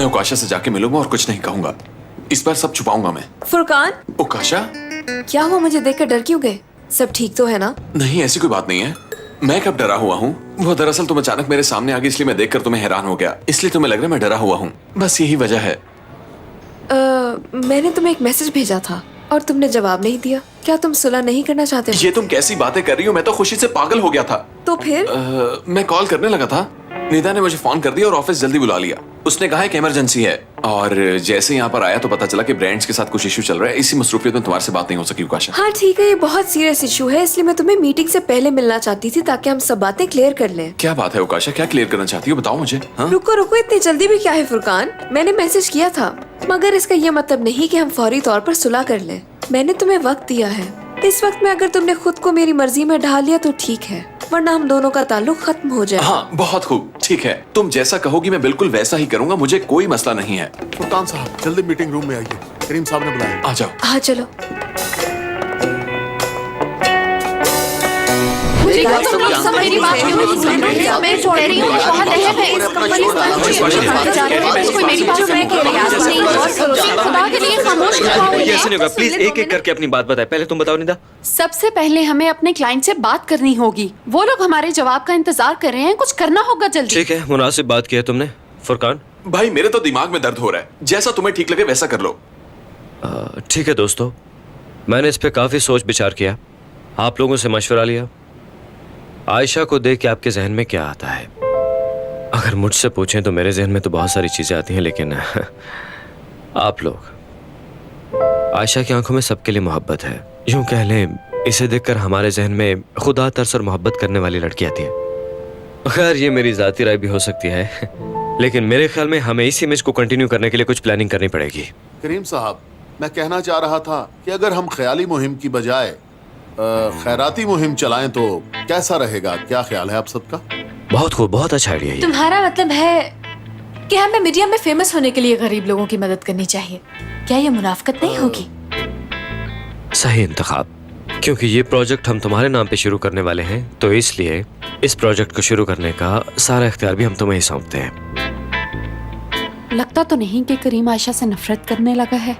मैं ओकाशा से जाके मिलूंगा और कुछ नहीं कहूंगा। इस बार सब छुपाऊंगा मैं। फुरकान, ओकाशा, क्या हुआ? मुझे देखकर डर क्यों गए? सब ठीक तो है ना? नहीं, ऐसी कोई बात नहीं है। मैं कब डरा हुआ हूँ? वो दरअसल तुम अचानक मेरे सामने आ गई, इसलिए मैं देखकर तुम्हें हैरान हो गया। इसलिए तुम्हें लग रहा है मैं डरा हुआ हूँ, बस यही वजह है। मैंने तुम्हें एक मैसेज भेजा था और तुमने जवाब नहीं दिया। क्या तुम सुलह नहीं करना चाहते? ये तुम कैसी बातें कर रही हो? मैं तो खुशी से पागल हो गया था। तो फिर? मैं कॉल करने लगा था, निदा ने मुझे फोन कर दिया और ऑफिस जल्दी बुला लिया। उसने कहा कि इमरजेंसी है, और जैसे यहाँ पर आया तो पता चला कि ब्रांड्स के साथ कुछ इशू चल रहा है। इसी मसरूफियत में तुम्हारे से बात नहीं हो सकी ओकाशा। हाँ ठीक है, ये बहुत सीरियस इशू है, इसलिए मैं तुम्हें मीटिंग से पहले मिलना चाहती थी ताकि हम सब बातें क्लियर कर लें। क्या बात है ओकाशा? क्या क्लियर करना चाहती हो? बताओ मुझे। हाँ? रुको रुको, इतनी जल्दी भी क्या है फुरकान? मैंने मैसेज किया था, मगर इसका ये मतलब नहीं कि हम फौरी तौर पर सुलह कर लें। मैंने तुम्हें वक्त दिया है। इस वक्त में अगर तुमने खुद को मेरी मर्जी में ढाल लिया तो ठीक है, वरना हम दोनों का ताल्लुक खत्म हो जाए। हाँ, बहुत खूब, ठीक है। तुम जैसा कहोगी मैं बिल्कुल वैसा ही करूंगा, मुझे कोई मसला नहीं है। फुरकान साहब, जल्दी मीटिंग रूम में आइए, करीम साहब ने बुलाया। आ जाओ। हाँ चलो। तुम लोग सब मेरी बात क्यों नहीं सुन रहे हो? मैं कह रही हूँ बहुत अहम है। इस कंपनी कोई मेरी बात सुने के लिए आज नहीं, और खुदा के लिए खामोश क्यों ये ऐसे नहीं होगा। प्लीज एक एक करके अपनी बात बताए। पहले तुम बताओ निदा। सबसे पहले हमें अपने क्लाइंट से बात करनी होगी। वो लोग हमारे जवाब का इंतजार कर रहे हैं, कुछ करना होगा जल्दी। ठीक है, मुनासिब बात की है तुमने फुरकान। भाई मेरे तो दिमाग में दर्द हो रहा है, जैसा तुम्हें ठीक लगे वैसा कर लो। ठीक है दोस्तों, मैंने इस पे काफी सोच विचार किया, आप लोगों से मशवरा लिया। आयशा को देख के आपके जहन में क्या आता है? अगर मुझसे पूछें तो मेरे जहन में तो बहुत सारी चीजें आती हैं, लेकिन आप लोग, आयशा की आंखों में सबके लिए मोहब्बत है। यूं कह लें, इसे देखकर हमारे जहन में खुदा तरस और मोहब्बत करने वाली लड़की आती है। खैर ये मेरी जाती राय भी हो सकती है, लेकिन मेरे ख्याल में हमें इस इमेज को कंटिन्यू करने के लिए कुछ प्लानिंग करनी पड़ेगी। करीम साहब, मैं कहना चाह रहा था कि अगर हम ख्याली मुहिम की बजाय खैराती मुहिम चलाएं तो कैसा रहेगा? क्या ख्याल है आप सबका? बहुत खूब, बहुत अच्छा आइडिया है। तुम्हारा मतलब है कि हमें मीडिया में फेमस होने के लिए गरीब लोगों की मदद करनी चाहिए। क्या ये मुनाफिकत नहीं होगी? सही इंतखाब, क्योंकि ये प्रोजेक्ट हम तुम्हारे नाम पे शुरू करने वाले हैं, तो इसलिए इस प्रोजेक्ट को शुरू करने का सारा इख्तियार भी हम तुम्हें ही सौंपते हैं। लगता तो नहीं कि करीम आयशा से नफरत करने लगा है।